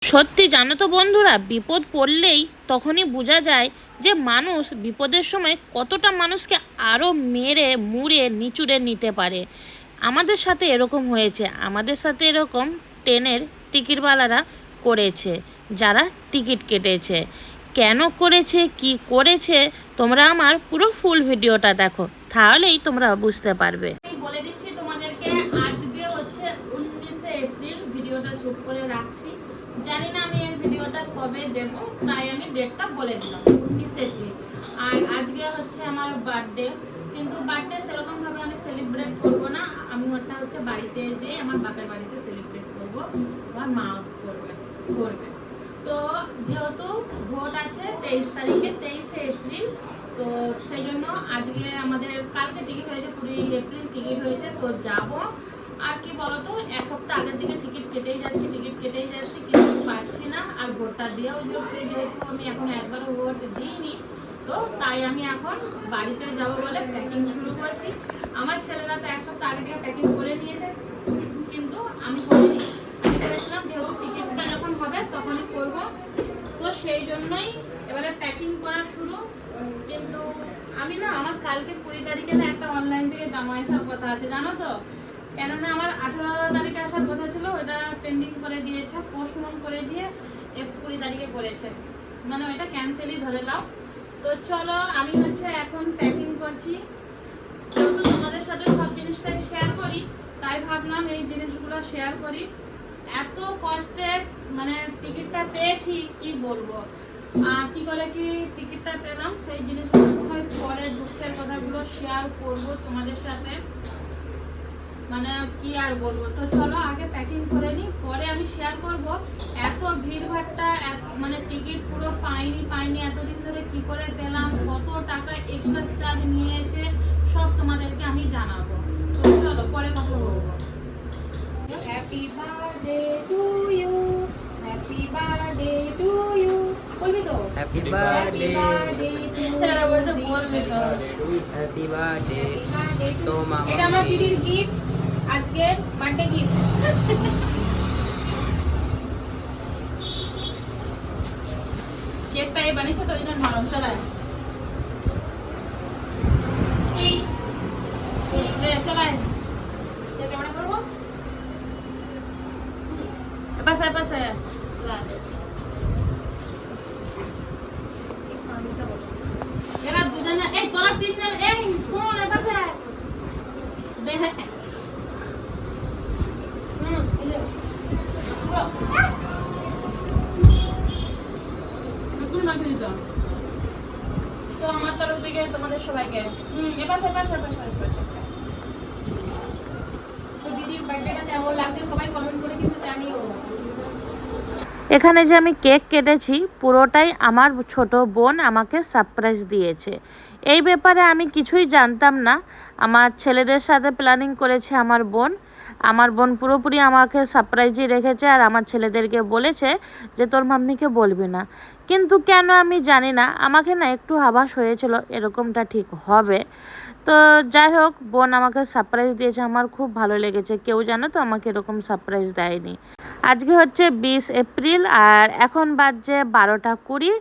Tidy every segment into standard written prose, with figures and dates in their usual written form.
সত্যি জানো তো বন্ধুরা, বিপদ পড়লেই তখনই বোঝা যায় যে মানুষ বিপদের সময় কতটা মানুষকে আরও মেরে মুড়ে নিচুড়ে নিতে পারে। আমাদের সাথে এরকম হয়েছে, আমাদের সাথে এরকম ট্রেনের টিকিটওয়ালারা করেছে, যারা টিকিট কেটেছে। কেন করেছে, কি করেছে, তোমরা আমার পুরো ফুল ভিডিওটা দেখো, তাহলেই তোমরা বুঝতে পারবে। বলে দিচ্ছি তোমাদেরকে, আজকে হচ্ছে 19শে এপ্রিল, ভিডিওটা শুট করে রাখছি। জানি না আমি এই ভিডিওটা কবে দেব, তাই আমি ডেটটা বলে দিলাম 19শে এপ্রিল। আর আজকে হচ্ছে আমার বার্থডে, কিন্তু বার্থডে সেরকম ভাবে আমি সেলিব্রেট করব না। আমি ওটা হচ্ছে বাড়িতে যেয়ে আমার বাপের বাড়িতে সেলিব্রেট করব, আমার মা করবে। তো যেহেতু ভোট আছে 23 তারিখে, 23শে এপ্রিল, তো সেই জন্য আজকে আমাদের কালকে টিকিট হয়েছে, 20 এপ্রিল টিকিট হয়েছে, তো যাব। আর কি বলতো, এক সপ্তাহ আগের দিকে টিকিট কেটেই যাচ্ছি, কিন্তু পাচ্ছি না। আর ভোটটা দিয়েও যেহেতু আমি এখন একবারও ভোট দিইনি, তো তাই আমি এখন বাড়িতে যাব বলে প্যাকিং শুরু করছি। আমার ছেলেরা তো এক সপ্তাহ আগে থেকে প্যাকিং করে নিয়েছে, কিন্তু আমি করিনি। আমি করেছিলাম যেহেতু টিকিটটা যখন হবে তখনই করব, তো সেই জন্যই এবারে প্যাকিং করা শুরু। কিন্তু আমি না, আমার কালকে 20 তারিখে না একটা অনলাইন থেকে জামা আসার কথা আছে, জানো তো। কেননা আমার 18 তারিখে আসার কথা ছিল, ওটা পেন্ডিং করে দিয়েছে, পোস্টপোন করে দিয়ে 20 তারিখে করেছে, মানে ওটা ক্যান্সেলই ধরে নাও। তো চলো, আমি হচ্ছে এখন প্যাকিং করছি। যেহেতু তোমাদের সাথে সব জিনিসটাই শেয়ার করি, তাই ভাবলাম এই জিনিসগুলো শেয়ার করি। এত কষ্টে মানে টিকিটটা পেয়েছি, কি বলবো। কি করে কি টিকিটটা পেলাম সেই জিনিসগুলো পরে দুঃখের কথাগুলো শেয়ার করব তোমাদের সাথে, মানে কি আর বলবো। তো চলো আগে প্যাকিং করে নিই, পরে আমি শেয়ার করব। এত ভিড়ভাট্টা, মানে টিকিট পুরো পাইনি এতদিন ধরে, কি করে পেলাম, কত টাকা এক্সট্রা চার্জ নিয়েছে, সব তোমাদেরকে আমি জানাবো। তো চলো পরে কথা বলবো। Happy birthday to you, happy birthday to you. বলবি তো হ্যাপি বার্থডে, বলবি তো। Happy birthday Soma. এটা আমার দিদির গিফট, আজকের বার্থডে গিফট। কেকটা এই বানিয়েছে তো, ওই জন্য নরম। চলায় চলায় ক্যামেরা করবো পাশে পাশে। এরা দুজনে, এই তোরা তিনজন, এই শোন পাশে। তো আমার তরফ থেকে তোমাদের সবাইকে এপাশে পাশে পাশে পাশে। তো দিদির বার্থডেটা কেমন লাগছে সবাই কমেন্ট করে কিন্তু জানিও। এখানে যে আমি কেক কেটেছি, পুরোটাই আমার ছোট বোন আমাকে সারপ্রাইজ দিয়েছে। এই ব্যাপারে আমি কিছুই জানতাম না, আমার ছেলেদের সাথে প্ল্যানিং করেছে আমার বোন। আমার বোন পুরোপুরি আমাকে সারপ্রাইজই রেখেছে, আর আমার ছেলেদেরকে বলেছে যে তোর মাম্মিকে বলবি না। কিন্তু কেন আমি জানি না, আমাকে না একটু আভাস হয়েছিল এরকমটা ঠিক হবে। তো যাই হোক, বোন আমাকে সারপ্রাইজ দিয়েছে, আমার খুব ভালো লেগেছে। কেউ জানো তো আমাকে এরকম সারপ্রাইজ দেয়নি। আজকে হচ্ছে 20 এপ্রিল, আর এখন বাজছে 12টা 20।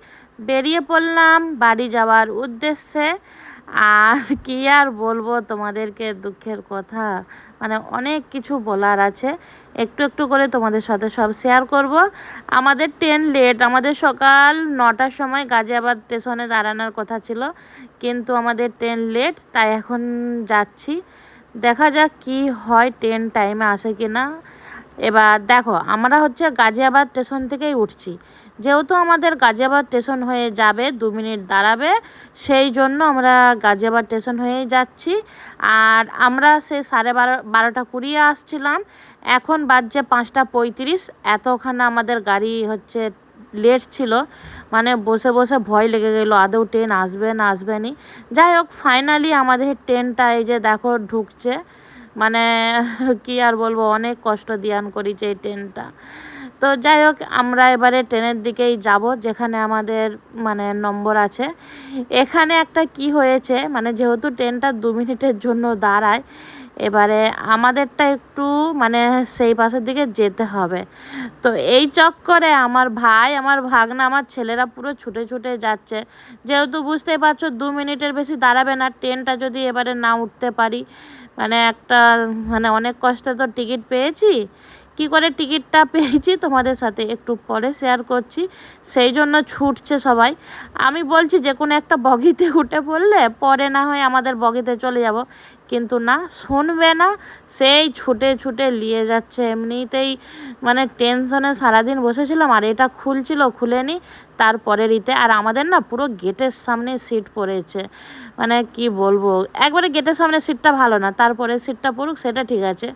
বেরিয়ে পড়লাম বাড়ি যাওয়ার উদ্দেশ্যে। আর কি আর বলবো তোমাদেরকে, দুঃখের কথা, মানে অনেক কিছু বলার আছে। একটু একটু করে তোমাদের সাথে সব শেয়ার করব। আমাদের ট্রেন লেট, আমাদের সকাল 9টার সময় গাজিয়াবাদ স্টেশনে দাঁড়ানোর কথা ছিল, কিন্তু আমাদের ট্রেন লেট, তাই এখন যাচ্ছি। দেখা যাক কি হয়, ট্রেন টাইমে আসে কি না। এবার দেখো, আমরা হচ্ছে গাজিয়াবাদ স্টেশন থেকেই উঠছি। যেহেতু আমাদের গাজিয়াবাদ স্টেশন হয়ে যাবে, 2 মিনিট দাঁড়াবে, সেই জন্য আমরা গাজিয়াবাদ স্টেশন হয়েই যাচ্ছি। আর আমরা সেই 12:30 আসছিলাম, এখন বাজছে 5টা 35। এতখানে আমাদের গাড়ি হচ্ছে লেট ছিল, মানে বসে বসে ভয় লেগে গেলো আদৌ ট্রেন আসবে না আসবে নি। যাই হোক, ফাইনালি আমাদের ট্রেনটা এই যে দেখো ঢুকছে। মানে কি আর বলবো, অনেক কষ্ট দিয়ান করেছে এই ট্রেনটা। তো যাই হোক, আমরা এবারে ট্রেনের দিকেই যাব যেখানে আমাদের মানে নম্বর আছে। এখানে একটা কি হয়েছে, মানে যেহেতু ট্রেনটা 2 মিনিটের জন্য দাঁড়ায়, এবারে আমাদেরটা একটু মানে সেই পাশের দিকে যেতে হবে। তো এই চক্করে আমার ভাই, আমার ভাগনা, আমার ছেলেরা পুরো ছুটে ছুটে যাচ্ছে। যেহেতু বুঝতেই পারছো 2 মিনিটের বেশি দাঁড়াবে না, ট্রেনটা যদি এবারে না উঠতে পারি, মানে একটা মানে অনেক কষ্টে তো টিকিট পেয়েছি। কি করে টিকিটটা পেয়েছি তোমাদের সাথে একটু পরে শেয়ার করছি। সেই জন্য ছুটছে সবাই। আমি বলছি যে কোনো একটা বগিতে উঠে পড়লে পরে না হয় আমাদের বগিতে চলে যাব, কিন্তু না, শুনবে না, সেই ছুটে ছুটে নিয়ে যাচ্ছে। এমনিতেই মানে টেনশনে সারাদিন বসেছিলাম, আর এটা খুলছিল, খুলেনি তারপরের ইতে। আর আমাদের না পুরো গেটের সামনে সিট পড়েছে, মানে কি বলবো, একবারে গেটের সামনে সিটটা ভালো না, তারপরে সিটটা পড়ুক সেটা ঠিক আছে,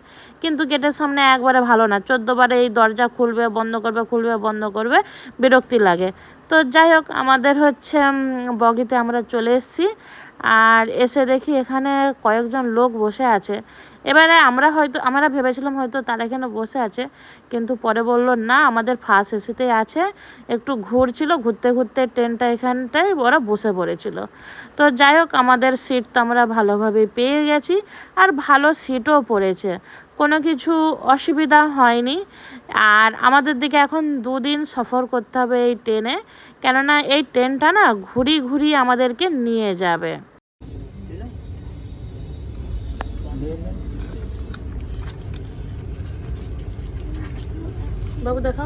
কিন্তু গেটের সামনে একবারে ভালো না। 14বারে এই দরজা খুলবে বন্ধ করবে, খুলবে বন্ধ করবে, বিরক্তি লাগে। তো যাই হোক, আমাদের হচ্ছে বগিতে আমরা চলে এসেছি। আর এসে দেখি এখানে কয়েকজন লোক বসে আছে। এবারে আমরা ভেবেছিলাম হয়তো তারা এখানে বসে আছে, কিন্তু পরে বলল না, আমাদের ফার্স্ট এসিতেই আছে, একটু ঘুরছিল, ঘুরতে ঘুরতে ট্রেনটা এখানটায় ওরা বসে পড়েছিল। তো যাই হোক, আমাদের সিট তো আমরা ভালোভাবে পেয়ে গেছি, আর ভালো সিটও পড়েছে, কোনো কিছু অসুবিধা হয়নি। আর আমাদের দিকে এখন 2 দিন সফর করতে হবে এই ট্রেনে, কেননা এই ট্রেনটা না ঘুরিয়ে ঘুরিয়ে আমাদেরকে নিয়ে যাবে। বাবু দেখা,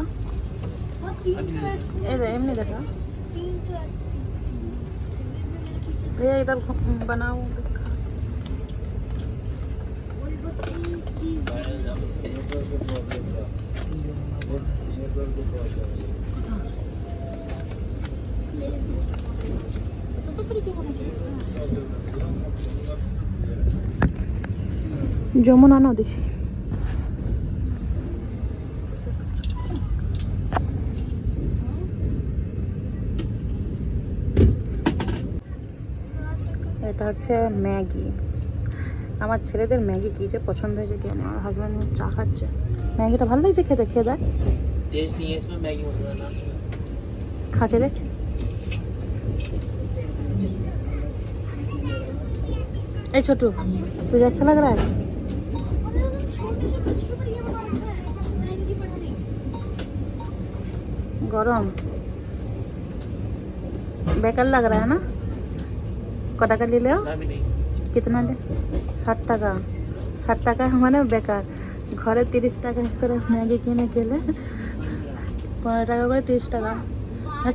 এমনি দেখা भैया, इधर बनाओ देखा। যমুনা নদী। এটা হচ্ছে ম্যাগি। আমার ছেলেদের ম্যাগি কী যে পছন্দ হয়েছে কেন, আমার হাজব্যান্ড চা খাচ্ছে। ম্যাগিটা ভালো লাগছে খেতে, খেয়ে দেখ, टेस्ट नहीं है इसमें मैगी मसाला ना। खा के देख। ए छोटू, तुझे अच्छा लग रहा है? गरम बेकार लग रहा है ना? क टाका ले लो? कितना ले? 60 টাকা। 60 টাকা মানে বেকার। ঘরে 30 টাকা করে ম্যাগি কিনে খেলে 15 টাকা করে 30 টাকা।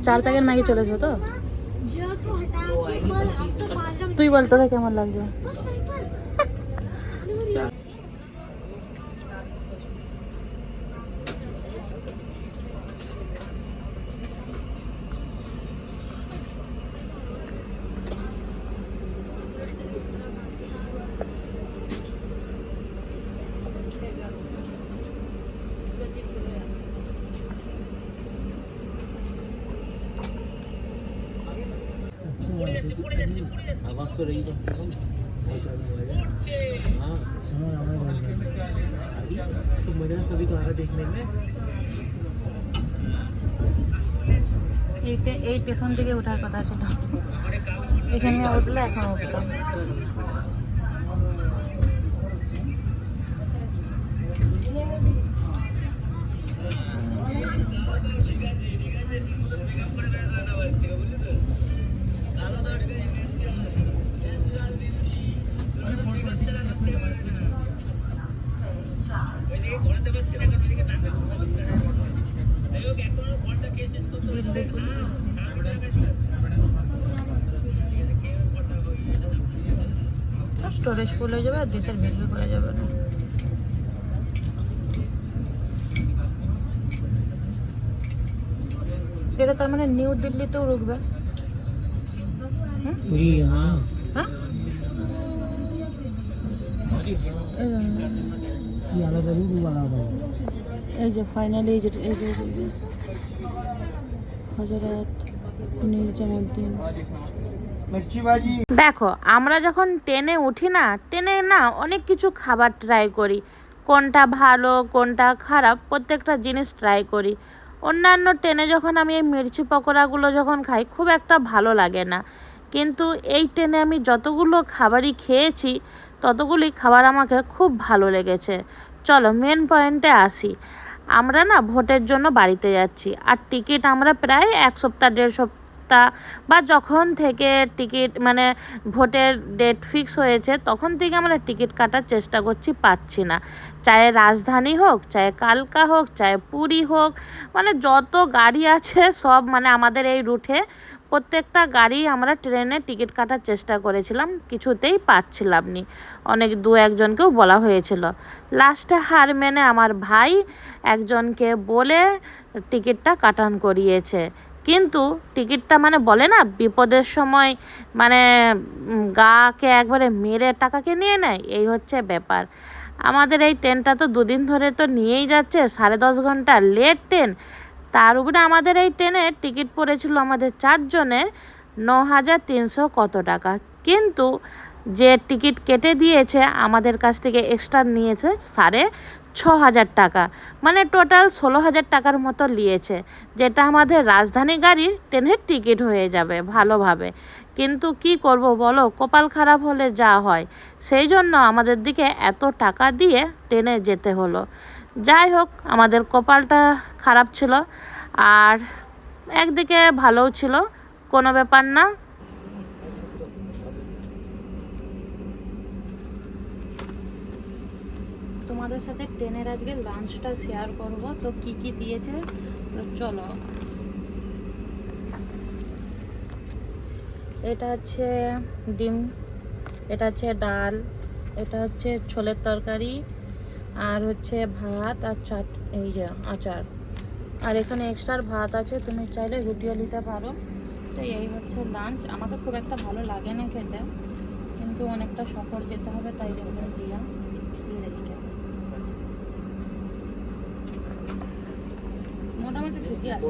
4 প্যাকেট ম্যাগি চলেছে তো? তুই বল তোকে কেমন লাগছে? आवाज तो रही कम से कम, बहुत ज़्यादा आवाज है। हाँ तो मजा कभी तो आ रहा देखने में। এই স্টেশন থেকে ওঠার কথা ছিল, এখানে উঠলে এখন উঠলো। দিল্লি পুলিশ স্টোরেজ ফুল হয়ে যাবে আর দেশের বিক্রি করা যাবে না। এটা তার মানে নিউ দিল্লিতেও রুকবে। हाँ হ্যাঁ, এই যে ফাইনালি এই যে হযরত নিজামুদ্দিন। দেখো, আমরা যখন ট্রেনে উঠি না, ট্রেনে না অনেক কিছু খাবার ট্রাই করি, কোনটা ভালো কোনটা খারাপ প্রত্যেকটা জিনিস ট্রাই করি। অন্যান্য ট্রেনে যখন আমি এই মির্চি পকোড়াগুলো যখন খাই খুব একটা ভালো লাগে না, কিন্তু এই ট্রেনে আমি যতগুলো খাবারই খেয়েছি ততগুলি খাবার আমাকে খুব ভালো লেগেছে। চলো মেন পয়েন্টে আসি। আমরা না ভোটের জন্য বাড়িতে যাচ্ছি, আর টিকিট আমরা প্রায় 1 সপ্তাহ 1.5 সপ্তাহ বা যখন থেকে টিকিট মানে ভোটের ডেট ফিক্স হয়েছে তখন থেকে আমরা টিকিট কাটার চেষ্টা করছি, পাচ্ছি না। চাहे রাজধানী হোক, চাहे কালকা হোক, চাहे পুরী হোক, মানে যত গাড়ি আছে সব মানে আমাদের এই রুটে প্রত্যেকটা গাড়ি আমরা ট্রেনে টিকিট কাটার চেষ্টা করেছিলাম, কিছুতেই পাচ্ছিলাম নি। অনেক 2-1জনকেও বলা হয়েছিল। লাস্টে হার মেনে আমার ভাই একজনকে বলে টিকিটটা কাটান করিয়েছে। কিন্তু টিকিটটা মানে বলে না বিপদের সময় মানে গাকে একবারে মেরে টাকাকে নিয়ে নেয়, এই হচ্ছে ব্যাপার। আমাদের এই ট্রেনটা তো 2 দিন ধরে তো নিয়েই যাচ্ছে, 10.5 ঘন্টা লেট ট্রেন। তার উপরে আমাদের এই ট্রেনের টিকিট পড়েছিল আমাদের 4 জনের 9,300 কত টাকা। কিন্তু যে টিকিট কেটে দিয়েছে আমাদের কাছ থেকে এক্সট্রা নিয়েছে 6,500 টাকা, মানে টোটাল 16,000 টাকার মতো নিয়েছে, যেটা আমাদের রাজধানী গাড়ির ট্রেনের টিকিট হয়ে যাবে ভালোভাবে। কিন্তু কি করব বলো, কপাল খারাপ হলে যা হয়, সেই জন্য আমাদের দিকে এত টাকা দিয়ে ট্রেনে যেতে হলো। যাই হোক, আমাদের কপালটা খারাপ ছিল, আর একদিকে ভালোও ছিল, কোনো ব্যাপার না। তোমাদের সাথে ট্রেনের আজকে লাঞ্চটা শেয়ার করব, তো কি কি দিয়েছে তো চলো। এটা হচ্ছে ডিম, এটা হচ্ছে ডাল, এটা হচ্ছে ছোলের তরকারি, আর হচ্ছে ভাত আর এই যে আচার। আর এখানে এক্সট্রা ভাত আছে, তুমি চাইলে রুটিও নিতে পারো। তো এই হচ্ছে লাঞ্চ। আমাকে খুব একটা ভালো লাগে না খেতে, কিন্তু অনেকটা সফর যেতে হবে তাই জন্য দিলাম। মোটামুটি ঠিকই আছে।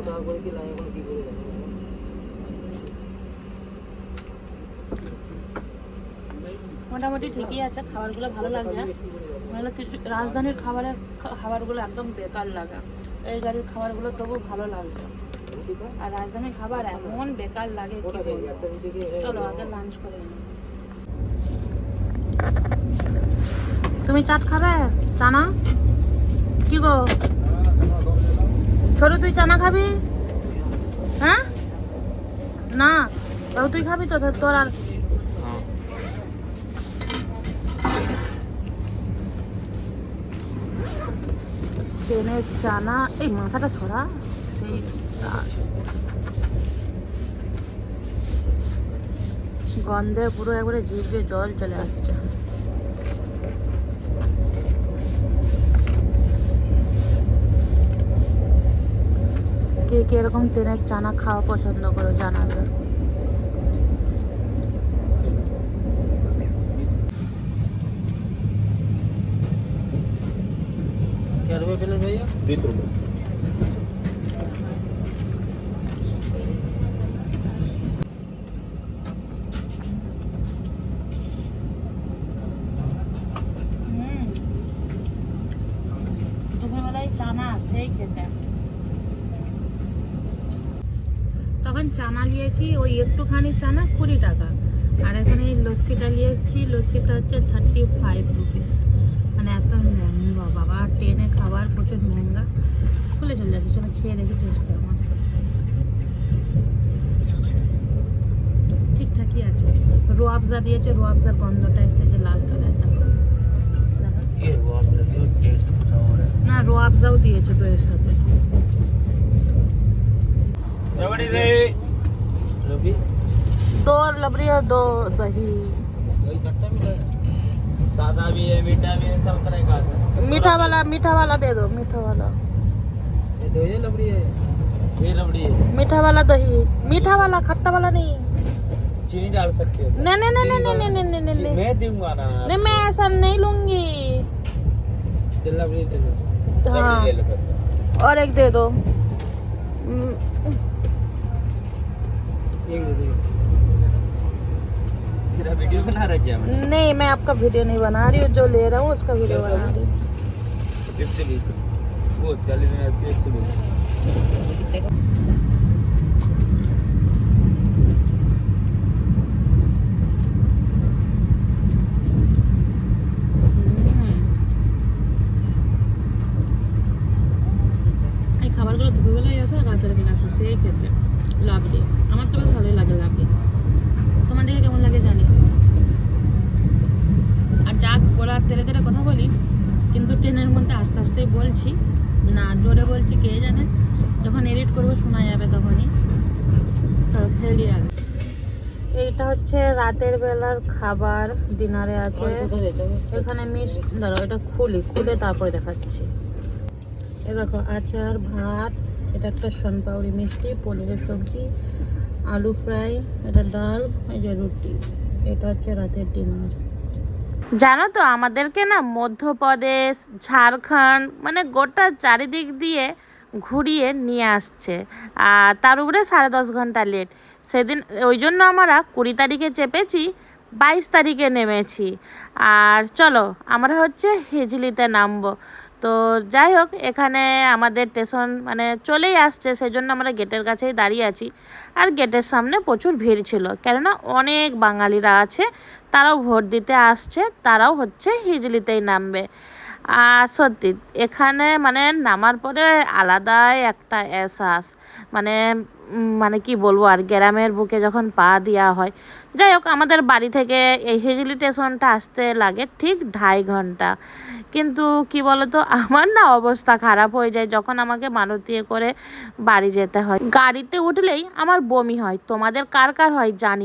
মোটামুটি ঠিকই আছে, খাবারগুলো ভালো লাগছে। নাহলে কিছু রাজধানীর খাবারগুলো একদম বেকার লাগে, এই গাড়ির খাবারগুলো তবু ভালো লাগছে। আর রাজধানীর খাবার এমন বেকার লাগে কি বলবো। চলো আগে লাঞ্চ করে নিই। তুমি চাট খাবে? চানা কি গো ছোট, তুই চানা খাবি? হ্যাঁ না বাবু তুই খাবি তো? তোর আর ট্রেনের চানা, এই মাথাটা ছড়া, সেই গন্ধে পুরো একবারে জিভ দিয়ে জল চলে আসছে। কে কে এরকম ট্রেনের চানা খাওয়া পছন্দ করো জানাবে। क्या रुपये प्लेट भैया? 20 रुपये। দুপুরবেলায় চানা সেই খেতে। তখন চানা নিয়েছি ওই একটুখানি চানা 20 টাকা, আর এখন এই লস্যিটা নিয়েছি, লস্যিটা হচ্ছে 35 রুপিস। মানে এত মেহঙ্গা বাবা, ট্রেনে খাবার প্রচুর মেহঙ্গা। খুলে চলে যাচ্ছে, চলো খেয়ে দেখি টেস্ট কেমন। ঠিকঠাকই আছে। রোয়াবজা দিয়েছে, রোয়াবজার গন্ধটা এসেছে লাল কালার। না রোয়াবজাও দিয়েছে দইয়ের সাথে। दो लबड़ी और 2 दही। सादा भी है, मीठा भी है, सब तरह का है। मीठा वाला दे दो, मीठा वाला। ये दो ये लबड़ी है, ये लबड़ी है। मीठा वाला दही, मीठा वाला, खट्टा वाला नहीं। चीनी डाल सकते हो। नहीं नहीं नहीं नहीं नहीं नहीं नहीं नहीं मैं दूंगा ना। नहीं, मैं ऐसा नहीं लूंगी। लबड़ी ले लो। हाँ, ले लो फिर। और एक दे दो। एक दे दो। तेरा वीडियो बना रहा क्या मैं? नहीं, मैं आपका वीडियो नहीं बना रही हूँ, जो ले रहा हूँ उसका वीडियो बना रही हूँ। 120 वो 40 में 120। লাবড়ি, আমার তো বেশ ভালোই লাগে লাবড়ি। তোমাদেরকে কেমন লাগে জানি। আর যা ওরা তেরে তেরে কথা বলি, কিন্তু ট্রেনের মধ্যে আস্তে আস্তেই বলছি, না জোরে বলছি কে জানে, যখন এডিট করবো শোনা যাবে তখনই। তো খেলি আগে। এইটা হচ্ছে রাতের বেলার খাবার, ডিনারে আছে এখানে মিষ্টি। দাঁড়াও এটা খুলে তারপরে দেখাচ্ছি। এ দেখো আচার, ভাত, এটা একটা শনপাউরি মিষ্টি, পনিরের সবজি, আলু ফ্রাই, এটা ডাল, এই যে রুটি। এটা হচ্ছে রাতের ডিনার। জানো তো আমাদেরকে না মধ্যপ্রদেশ, ঝাড়খণ্ড মানে গোটা চারিদিক দিয়ে ঘুরিয়ে নিয়ে আসছে, আর তার উপরে 10.5 ঘন্টা লেট। সেদিন ওই জন্য আমরা 20 তারিখে চেপেছি, 22 তারিখে নেমেছি। আর চলো আমরা হচ্ছে হিজলিতে নামবো। তো যাই হোক, এখানে আমাদের স্টেশন মানে চলেই আসছে, সেই জন্য আমরা গেটের কাছেই দাঁড়িয়ে আছি। আর গেটের সামনে প্রচুর ভিড় ছিল, কেননা অনেক বাঙালিরা আছে, তারাও ভোট দিতে আসছে, তারাও হচ্ছে হিজলিতেই নামবে। আর সত্যি এখানে মানে নামার পরে আলাদাই একটা এহসাস, মানে মানে কি বলবো আর, গ্রামের বুকে যখন পা দেওয়া হয়। যাই হোক, আমাদের বাড়ি থেকে এই হিজলি স্টেশনটা আসতে লাগে ঠিক 2.5 ঘন্টা। কিন্তু কি বলতো, আমার না অবস্থা খারাপ হয়ে যায় যখন আমাকে মারুতিতে করে বাড়ি যেতে হয়। গাড়িতে উঠলেই আমার বমি হয়। তোমাদের কার কার হয় জানি।